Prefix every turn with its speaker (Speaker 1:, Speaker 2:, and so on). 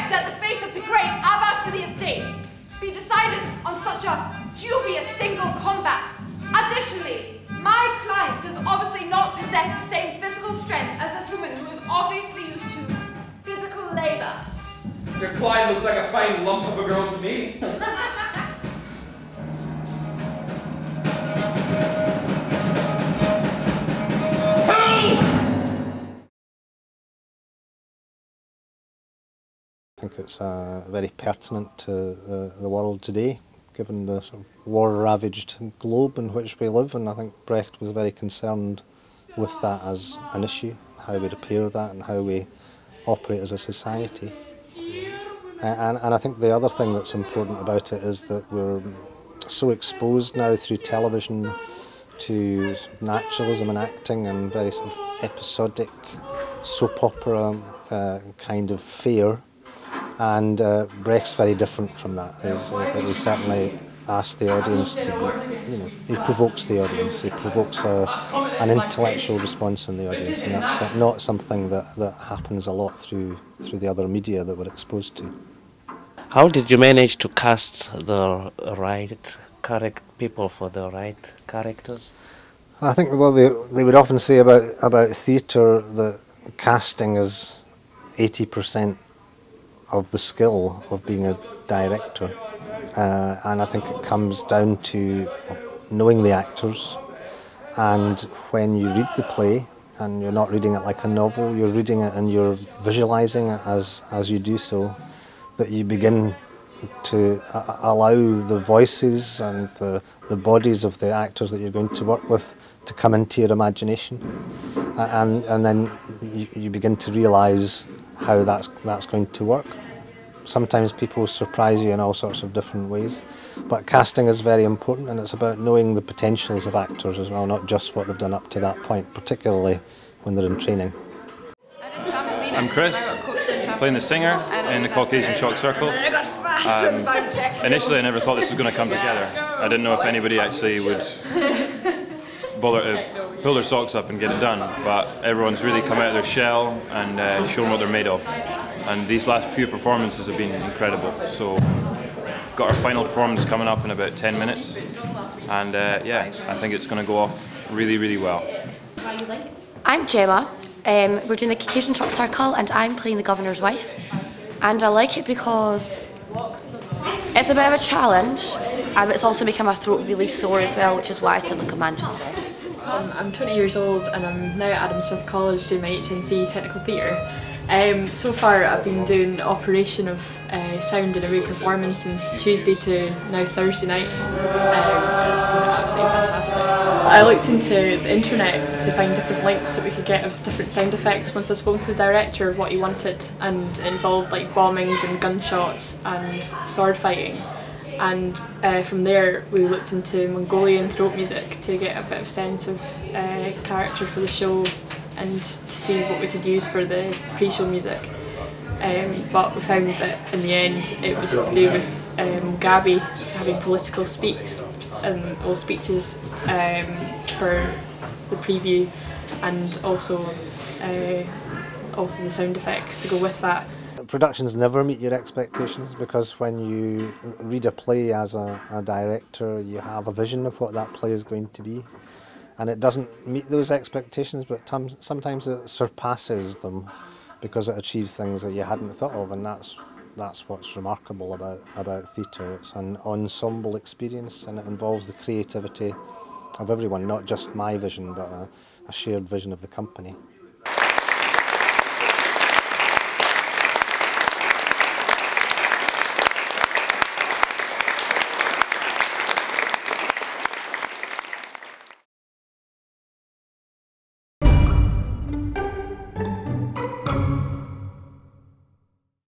Speaker 1: That the fate of the great Abbas for the estates be decided on such a dubious single combat. Additionally, my client does obviously not possess the same physical strength as this woman who is obviously used to physical labour.
Speaker 2: Your client looks like a fine lump of a girl to me.
Speaker 3: I think it's very pertinent to the world today, given the sort of war-ravaged globe in which we live, and I think Brecht was very concerned with that as an issue, how we repair that and how we operate as a society. And I think the other thing that's important about it is that we're so exposed now through television to sort of naturalism in acting and very sort of episodic soap opera kind of fare. And Brecht's very different from that. He certainly asks the audience to be, he provokes the audience, he provokes an intellectual response in the audience, and that's not something that happens a lot through the other media that we're exposed to.
Speaker 4: How did you manage to cast the right people for the right characters?
Speaker 3: I think, well, they would often say about theatre that casting is 80% of the skill of being a director, and I think it comes down to knowing the actors, and when you read the play and you're not reading it like a novel, you're reading it and you're visualising it as you do so, that you begin to allow the voices and the bodies of the actors that you're going to work with to come into your imagination, and then you begin to realise how that's going to work. Sometimes people surprise you in all sorts of different ways, but casting is very important, and it's about knowing the potentials of actors as well, not just what they've done up to that point, particularly when they're in training.
Speaker 5: I'm Chris, playing the singer in the Caucasian chalk circle. Initially I never thought this was going to come together. I didn't know if anybody actually would bother to pull their socks up and get it done, but everyone's really come out of their shell and shown what they're made of. And these last few performances have been incredible. So we've got our final performance coming up in about 10 minutes, and yeah, I think it's going to go off really, really well.
Speaker 6: I'm Gemma. We're doing the Caucasian chalk circle, and I'm playing the governor's wife. And I like it because it's a bit of a challenge, and it's also making my throat really sore as well, which is why I sound like a man just now.
Speaker 7: I'm 20 years old and I'm now at Adam Smith College doing my HNC Technical Theatre. So far I've been doing operation of sound in a real performance since Tuesday to now Thursday night. It's been absolutely fantastic. I looked into the internet to find different links that we could get of different sound effects once I spoke to the director of what he wanted, and it involved like bombings and gunshots and sword fighting. And from there we looked into Mongolian throat music to get a bit of sense of character for the show and to see what we could use for the pre-show music. But we found that in the end it was to do with Gabby having political speeches for the preview, and also the sound effects to go with that.
Speaker 3: Productions never meet your expectations, because when you read a play as a director, you have a vision of what that play is going to be, and it doesn't meet those expectations, but sometimes it surpasses them because it achieves things that you hadn't thought of, and that's what's remarkable about theatre. It's an ensemble experience, and it involves the creativity of everyone, not just my vision, but a shared vision of the company.